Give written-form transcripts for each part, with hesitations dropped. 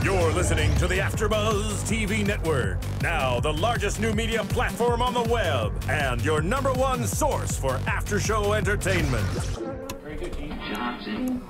You're listening to the AfterBuzz TV network, now the largest new media platform on the web, and your #1 source for after-show entertainment. Very good, Dean Johnson.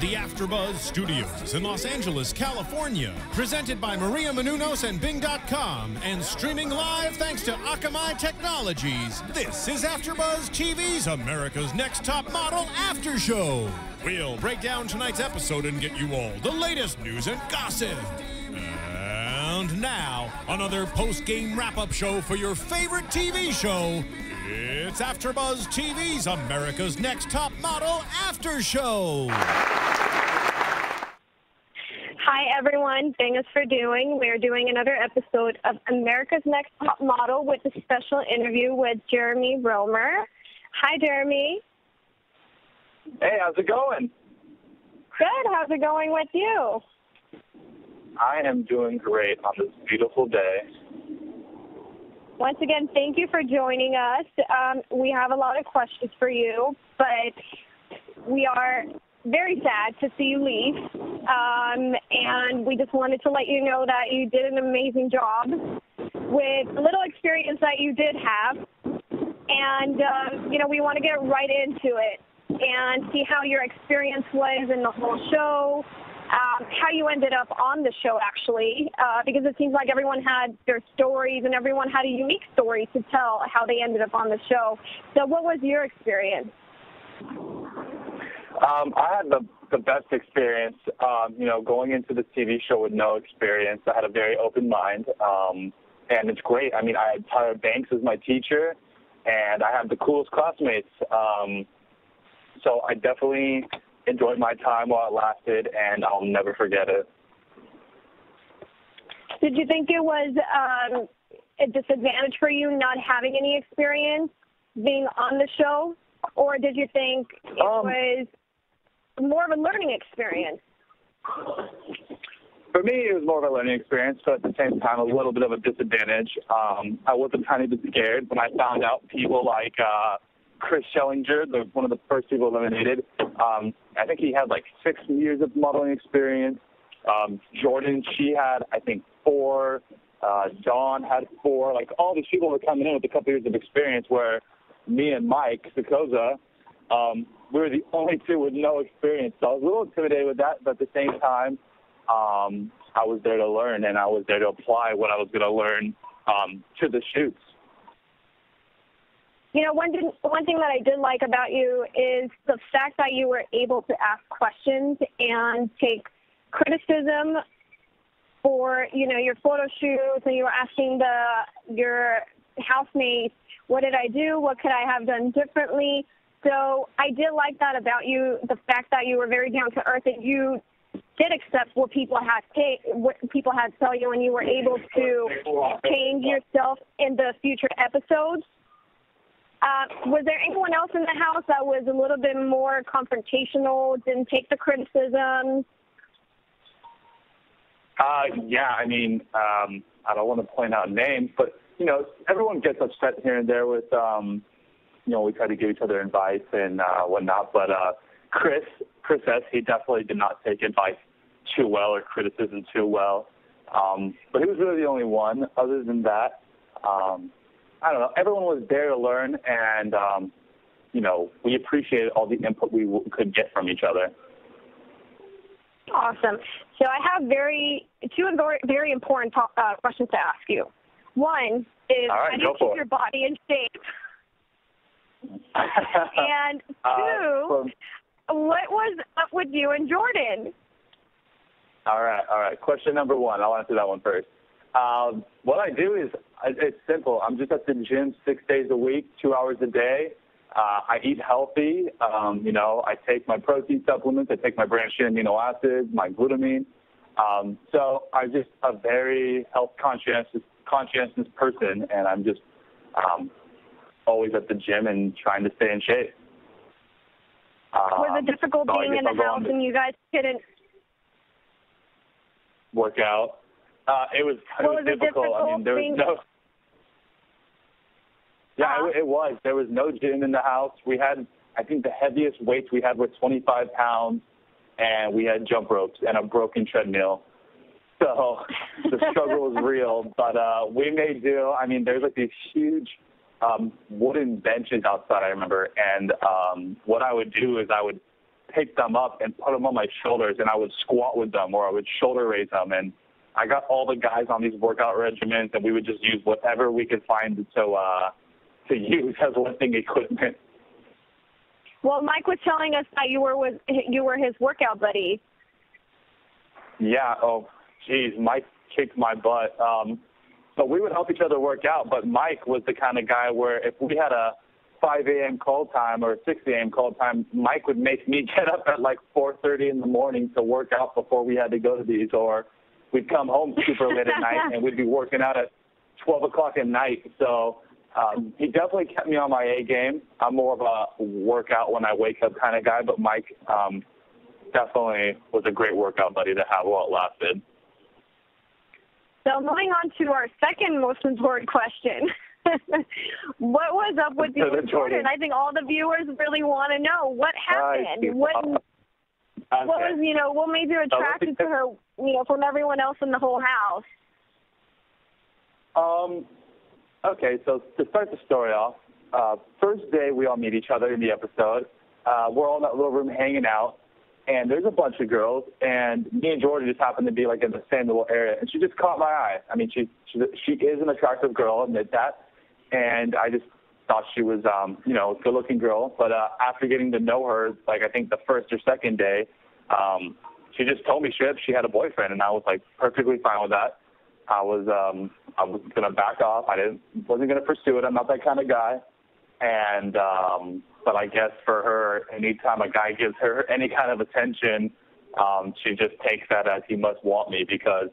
The AfterBuzz Studios in Los Angeles, California. Presented by Maria Menounos and Bing.com and streaming live thanks to Akamai Technologies. This is AfterBuzz TV's America's Next Top Model After Show. We'll break down tonight's episode and get you all the latest news and gossip. And now, another post-game wrap-up show for your favorite TV show. It's AfterBuzz TV's America's Next Top Model After Show. Hi, everyone. Thanks for doing. We're doing another episode of America's Next Top Model with a special interview with Jeremy Rohmer. Hi, Jeremy. Hey, how's it going? Good. How's it going with you? I am doing great on this beautiful day. Once again, thank you for joining us. We have a lot of questions for you, but we are very sad to see you leave. And we just wanted to let you know that you did an amazing job with the little experience that you did have. And, we want to get right into it and see how your experience was in the whole show. How you ended up on the show, actually, because it seems like everyone had their stories and everyone had a unique story to tell how they ended up on the show. So what was your experience? I had the best experience, going into the TV show with no experience. I had a very open mind, and it's great. I mean, I had Tyler Banks as my teacher, and I had the coolest classmates. So I definitely enjoyed my time while it lasted, and I'll never forget it. Did you think it was a disadvantage for you not having any experience being on the show, or did you think it was more of a learning experience? For me, it was more of a learning experience, but at the same time, a little bit of a disadvantage. I was a tiny bit scared when I found out people like Chris Schellinger, one of the first people eliminated. I think he had like 6 years of modeling experience. Jordan, she had, I think, 4. Dawn had 4. Like, all these people were coming in with a couple years of experience, where me and Mike Sicoza, we were the only 2 with no experience. So I was a little intimidated with that, but at the same time, I was there to learn, and I was there to apply what I was going to learn to the shoots. One thing that I did like about you is the fact that you were able to ask questions and take criticism for, your photo shoots, and you were asking your housemates, what did I do? What could I have done differently? So I did like that about you, the fact that you were very down to earth, that you did accept what people had to tell you, and you were able to change yourself in the future episodes. Was there anyone else in the house that was a little bit more confrontational, didn't take the criticism? Yeah, I mean, I don't want to point out names, but, everyone gets upset here and there with, we try to give each other advice and whatnot. But Chris S., he definitely did not take advice too well or criticism too well. But he was really the only one. Other than that, I don't know. Everyone was there to learn, and, we appreciated all the input we could get from each other. Awesome. So I have two very important questions to ask you. One is, how do you keep your body in shape? And 2, what was up with you and Jordan? All right. Question number 1. I'll answer that one first. What I do is, it's simple. I'm just at the gym 6 days a week, 2 hours a day. I eat healthy. I take my protein supplements. I take my branched amino acids, my glutamine. So I'm just a very health conscientious person, and I'm just always at the gym and trying to stay in shape. Was it difficult being in the house and you guys couldn't work out? It was difficult. I mean, there was Yeah, it was. There was no gym in the house. We had, I think the heaviest weights we had were 25 pounds, and we had jump ropes and a broken treadmill. So the struggle was real, but we made do. I mean, there's like these huge wooden benches outside, I remember, and what I would do is I would pick them up and put them on my shoulders, and I would squat with them, or I would shoulder raise them, and I got all the guys on these workout regimens, and we would just use whatever we could find to use as lifting equipment. Well, Mike was telling us that you were his workout buddy. Yeah. Oh, geez, Mike kicked my butt. So we would help each other work out, but Mike was the kind of guy where if we had a 5 a.m. call time or a 6 a.m. call time, Mike would make me get up at like 4:30 in the morning to work out before we had to go to these, or we'd come home super late at night and we'd be working out at 12 o'clock at night. So he definitely kept me on my A game. I'm more of a workout when I wake up kind of guy, but Mike definitely was a great workout buddy to have while it lasted. So moving on to our second most important question. What was up with you and Jordan? I think all the viewers really want to know what happened. What was, what made you attracted to her, from everyone else in the whole house? Okay, so to start the story off, first day we all meet each other in the episode. We're all in that little room hanging out, and there's a bunch of girls, and me and Jordan just happened to be like in the same little area, and she just caught my eye. I mean, she is an attractive girl, I'll admit that, and I just thought she was, a good-looking girl. But after getting to know her, like I think the first or second day, she just told me she had a boyfriend, and I was like perfectly fine with that. I was gonna back off. Wasn't gonna pursue it. I'm not that kind of guy. And but I guess for her, anytime a guy gives her any kind of attention, she just takes that as he must want me, because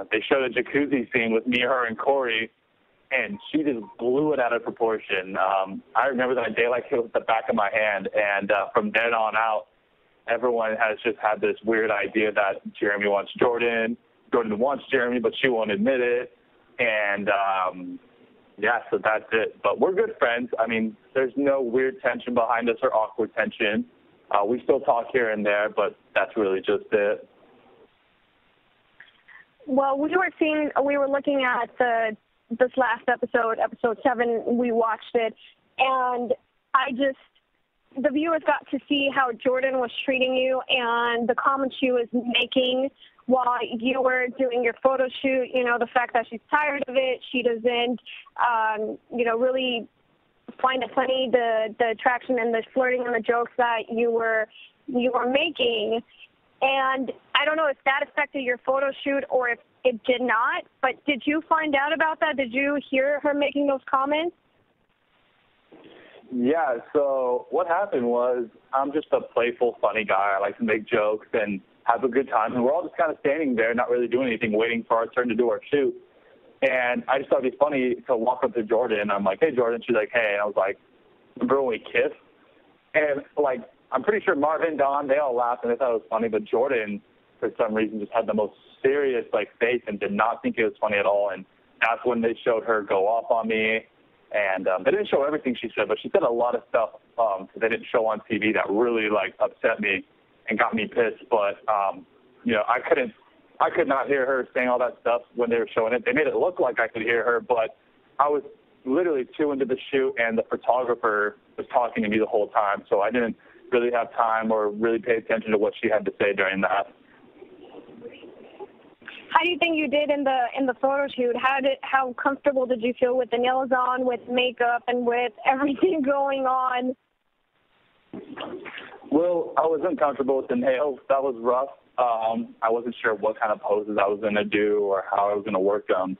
they showed a jacuzzi scene with me, her, and Corey, and she just blew it out of proportion. I remember that day like it was the back of my hand, and from then on out, everyone has just had this weird idea that Jeremy wants Jordan. Jordan wants Jeremy, but she won't admit it. And, so that's it. But we're good friends. I mean, there's no weird tension behind us or awkward tension. We still talk here and there, but that's really just it. Well, we were looking at this last episode 7. We watched it, and the viewers got to see how Jordan was treating you and the comments she was making while you were doing your photo shoot, the fact that she's tired of it, she doesn't, really find it funny, the attraction and the flirting and the jokes that you were making. And I don't know if that affected your photo shoot or if it did not, but did you find out about that? Did you hear her making those comments? Yeah, so what happened was I'm just a playful, funny guy. I like to make jokes and have a good time. And we're all just kind of standing there, not really doing anything, waiting for our turn to do our shoot. And I just thought it'd be funny to walk up to Jordan. I'm like, hey, Jordan. She's like, hey. And I was like, remember when we kissed? And, I'm pretty sure Marvin, Don, they all laughed, and they thought it was funny. But Jordan, for some reason, just had the most serious, face and did not think it was funny at all. And that's when they showed her go off on me. And they didn't show everything she said, but she said a lot of stuff they didn't show on TV that really, upset me and got me pissed. But, I could not hear her saying all that stuff when they were showing it. They made it look like I could hear her, but I was literally too into the shoot, and the photographer was talking to me the whole time, so I didn't really have time or really pay attention to what she had to say during that. How do you think you did in the photo shoot? How comfortable did you feel with the nails on, with makeup, and with everything going on? Well, I was uncomfortable with the nails. That was rough. I wasn't sure what kind of poses I was going to do or how I was going to work them.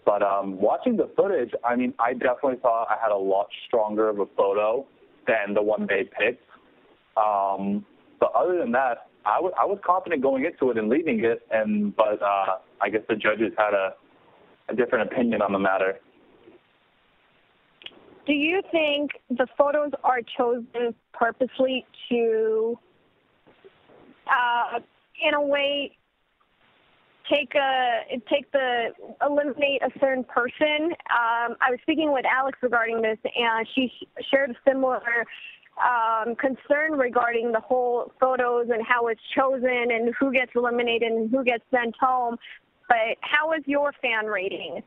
But watching the footage, I definitely thought I had a lot stronger of a photo than the one they picked. But other than that, I was confident going into it and leaving it, but I guess the judges had a different opinion on the matter. Do you think the photos are chosen purposely to, in a way, eliminate a certain person. I was speaking with Alex regarding this, and she shared a similar concern regarding the whole photos and how it's chosen and who gets eliminated and who gets sent home. But how is your fan rating?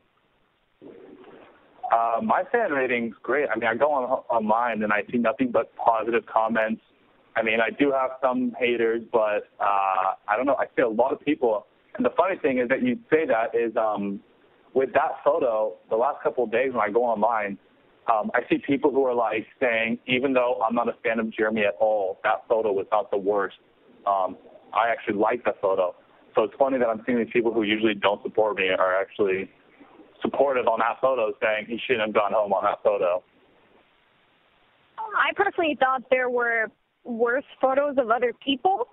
My fan rating's great. I mean, I go online and I see nothing but positive comments. I mean, I do have some haters, but I don't know. I see a lot of people. And the funny thing is that you say that is with that photo, the last couple of days when I go online, I see people who are like saying, even though I'm not a fan of Jeremy at all, that photo was not the worst. I actually like that photo. So it's funny that I'm seeing these people who usually don't support me are actually supportive on that photo, saying he shouldn't have gone home on that photo. I personally thought there were worse photos of other people.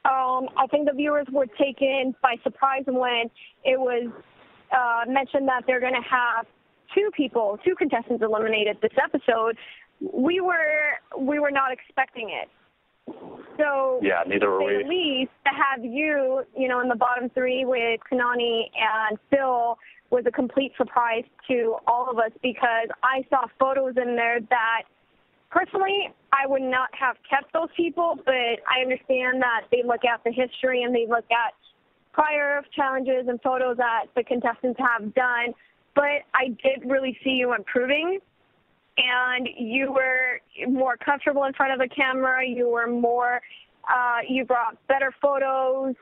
I think the viewers were taken by surprise when it was mentioned that they're going to have two contestants eliminated this episode. We were not expecting it. So yeah, neither were we. At least to have you, in the bottom three with Kanani and Phil was a complete surprise to all of us, because I saw photos in there that personally I would not have kept those people, but I understand that they look at the history and they look at prior challenges and photos that the contestants have done. But I did really see you improving, and you were more comfortable in front of the camera. You were more, you brought better photos.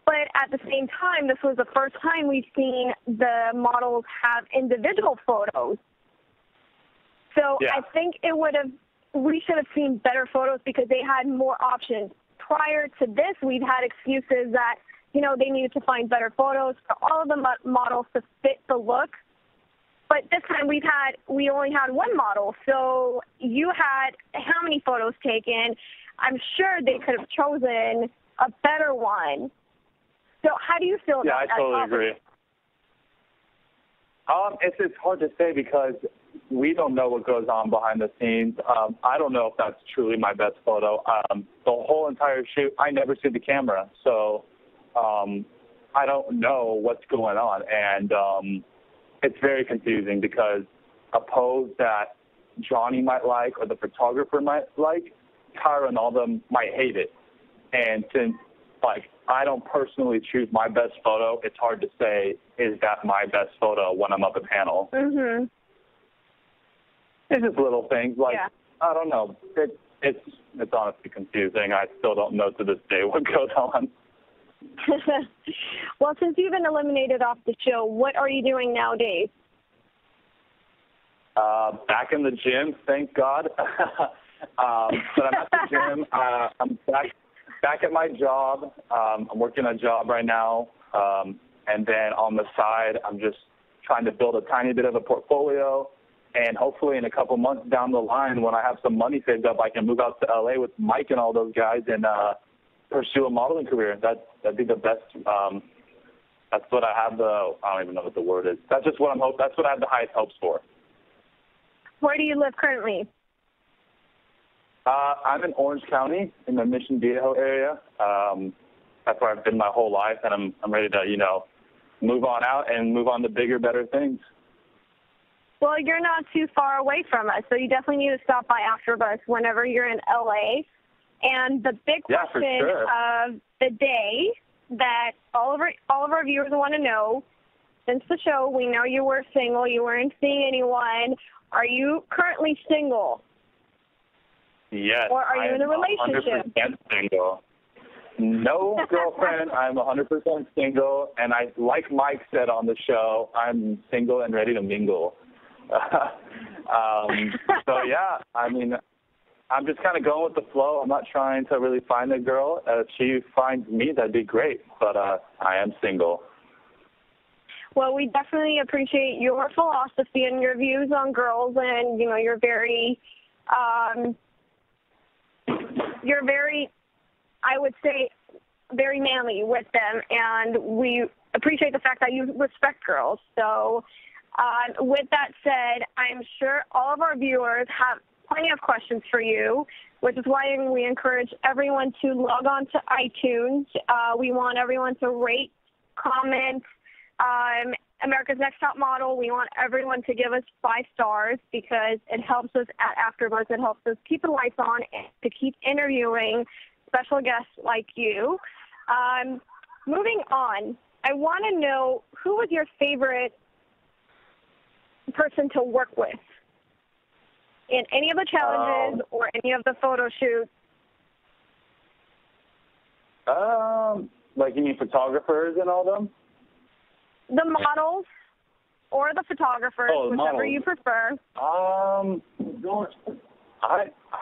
But at the same time, this was the first time we've seen the models have individual photos. So yeah. I think we should have seen better photos because they had more options. Prior to this, we'd had excuses that, they needed to find better photos for all of the models to fit the look. But this time we only had one model. So you had how many photos taken? I'm sure they could have chosen a better one. So how do you feel about that? Yeah, I totally agree. It's hard to say because we don't know what goes on behind the scenes. I don't know if that's truly my best photo. The whole entire shoot, I never see the camera. So I don't know what's going on. And it's very confusing because a pose that Johnny might like or the photographer might like, Tyra and all of them might hate it. And since, I don't personally choose my best photo, it's hard to say, is that my best photo when I'm up a panel? Mm-hmm. It's just little things I don't know. It's honestly confusing. I still don't know to this day what goes on. Well, since you've been eliminated off the show, what are you doing nowadays? Back in the gym, thank God. But I'm at the gym. I'm back at my job. I'm working a job right now. And then on the side, I'm just trying to build a tiny bit of a portfolio. And hopefully in a couple months down the line, when I have some money saved up, I can move out to L.A. with Mike and all those guys and pursue a modeling career. That'd be the best. That's what I have I don't even know what the word is. That's just what that's what I have the highest hopes for. Where do you live currently? I'm in Orange County in the Mission Viejo area. That's where I've been my whole life, and I'm ready to, move on out and move on to bigger, better things. Well, you're not too far away from us, so you definitely need to stop by AfterBuzz whenever you're in L.A. And the big question of the day that all of our viewers want to know, since the show, we know you were single, you weren't seeing anyone. Are you currently single? Yes. Or are you in a relationship? 100% single. No girlfriend. I'm 100% single. And like Mike said on the show, I'm single and ready to mingle. So, yeah, I mean, I'm just kind of going with the flow. I'm not trying to really find a girl. If she finds me, that'd be great. But I am single. Well, we definitely appreciate your philosophy and your views on girls. And, you're very, I would say, very manly with them. And we appreciate the fact that you respect girls. So with that said, I'm sure all of our viewers have plenty of questions for you, which is why we encourage everyone to log on to iTunes. We want everyone to rate comment America's Next Top Model. We want everyone to give us 5 stars because it helps us at AfterBuzz. It helps us keep the lights on and to keep interviewing special guests like you. Moving on, I want to know, who was your favorite person to work with in any of the challenges or any of the photo shoots? Like, you mean photographers and all them? The models or the photographers, whichever you prefer. I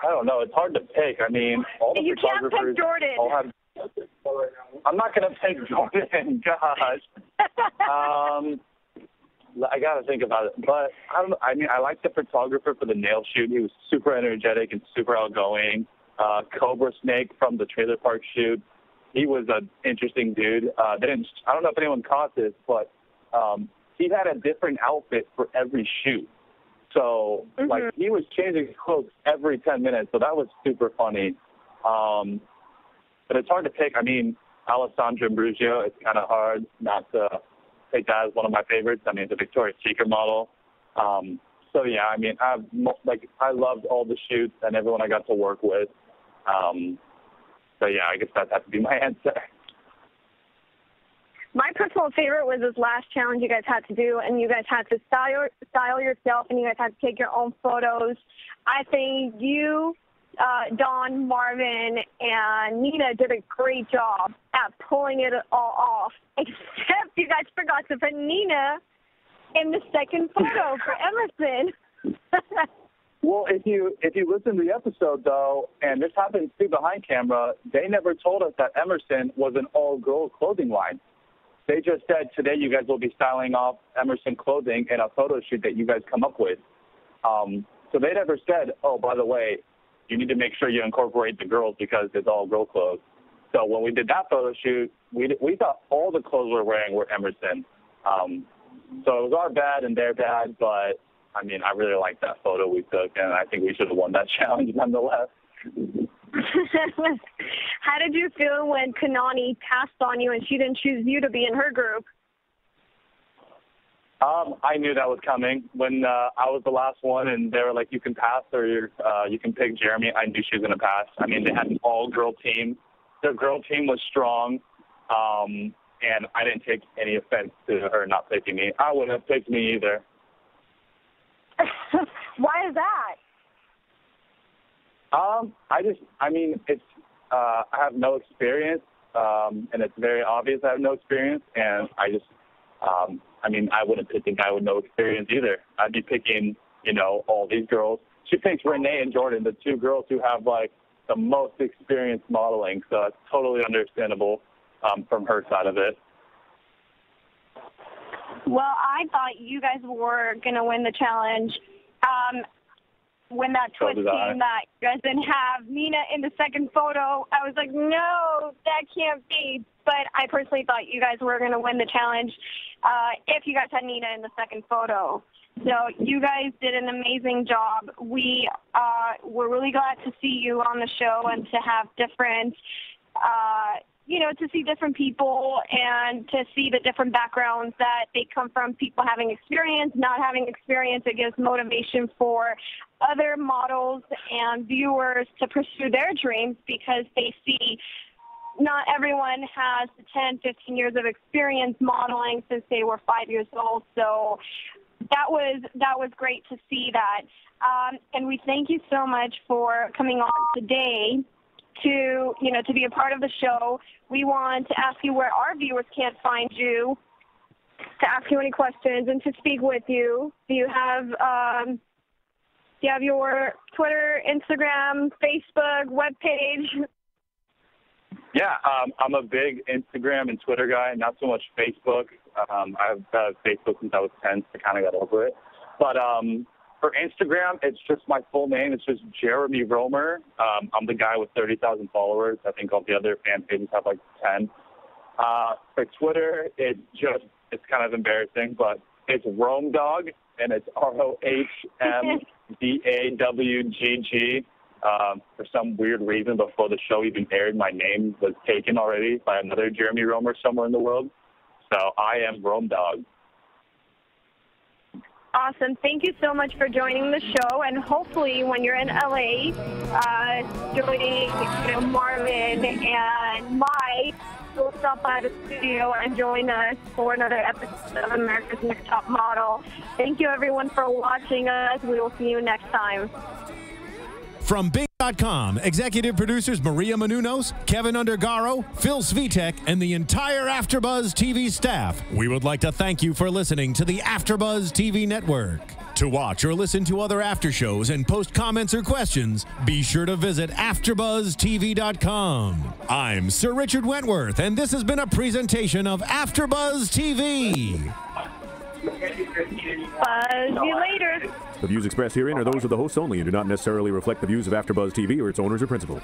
don't know. It's hard to pick. I mean, all the you can't photographers pick Jordan. all have. I'm not gonna pick Jordan. Gosh. I gotta think about it. But I don't know. I mean, I like the photographer for the nail shoot. He was super energetic and super outgoing. Cobra Snake from the trailer park shoot. He was an interesting dude. I don't know if anyone caught this, but he had a different outfit for every shoot. So, like, he was changing his clothes every 10 minutes, so that was super funny. But it's hard to pick. I mean, Alessandra Ambrugio, it's kind of hard not to take that as one of my favorites. I mean, it's a Victoria's Secret model. So, yeah, I mean, I loved all the shoots and everyone I got to work with. So, yeah, I guess that has to be my answer. My personal favorite was this last challenge you guys had to do, and you guys had to style yourself, and you guys had to take your own photos. I think you, Dawn, Marvin, and Nina did a great job at pulling it all off, except you guys forgot to put Nina in the second photo for Emerson. Well, if you listen to the episode, though, and this happens too behind camera, they never told us that Emerson was an all-girl clothing line. They just said, today you guys will be styling off Emerson clothing in a photo shoot that you guys come up with. So they never said, oh, by the way, you need to make sure you incorporate the girls because it's all girl clothes. So when we did that photo shoot, we thought all the clothes we're wearing were Emerson. So it was our bad and their bad, but, I mean, I really liked that photo we took, and I think we should have won that challenge nonetheless. How did you feel when Kanani passed on you and she didn't choose you to be in her group? I knew that was coming. When I was the last one and they were like, you can pass or you can pick Jeremy, I knew she was going to pass. I mean, they had an all-girl team. Their girl team was strong, and I didn't take any offense to her not picking me. I wouldn't have picked me either. Why is that? I have no experience, and it's very obvious I have no experience, and I wouldn't pick a guy with no experience either. I'd be picking, all these girls. She picks Renee and Jordan, the 2 girls who have, the most experience modeling, so it's totally understandable from her side of it. Well, I thought you guys were going to win the challenge. When that twist came that you guys didn't have Nina in the second photo, I was like, no, that can't be. But I personally thought you guys were going to win the challenge if you guys had Nina in the second photo. So you guys did an amazing job. We're really glad to see you on the show and to have different to see different people and to see the different backgrounds that they come from, people having experience, not having experience. It gives motivation for other models and viewers to pursue their dreams because they see not everyone has 10, 15 years of experience modeling since they were 5 years old. So that was great to see that. And we thank you so much for coming on today to be a part of the show. We want to ask you where our viewers can't find you, to ask you any questions, and to speak with you. Do you have your Twitter, Instagram, Facebook, webpage? Yeah, I'm a big Instagram and Twitter guy, not so much Facebook. I've had Facebook since I was 10, so I kind of got over it. But for Instagram, it's just my full name. It's just Jeremy Rohmer. I'm the guy with 30,000 followers. I think all the other fan pages have 10. For Twitter, it's kind of embarrassing, but it's Rohmdog, and it's ROHMDAWGG. For some weird reason, before the show even aired, my name was taken already by another Jeremy Rohmer somewhere in the world. So I am Rome Dog. Awesome. Thank you so much for joining the show, and hopefully when you're in LA, joining Marvin and Mike, will stop by the studio and join us for another episode of America's Next Top Model. Thank you, everyone, for watching us. We will see you next time. From Bing.com, executive producers Maria Menounos, Kevin Undergaro, Phil Svitek, and the entire AfterBuzz TV staff, we would like to thank you for listening to the AfterBuzz TV network. To watch or listen to other after shows and post comments or questions, be sure to visit AfterBuzzTV.com. I'm Sir Richard Wentworth, and this has been a presentation of AfterBuzz TV. Buzz you later. The views expressed herein are those of the hosts only and do not necessarily reflect the views of AfterBuzz TV or its owners or principals.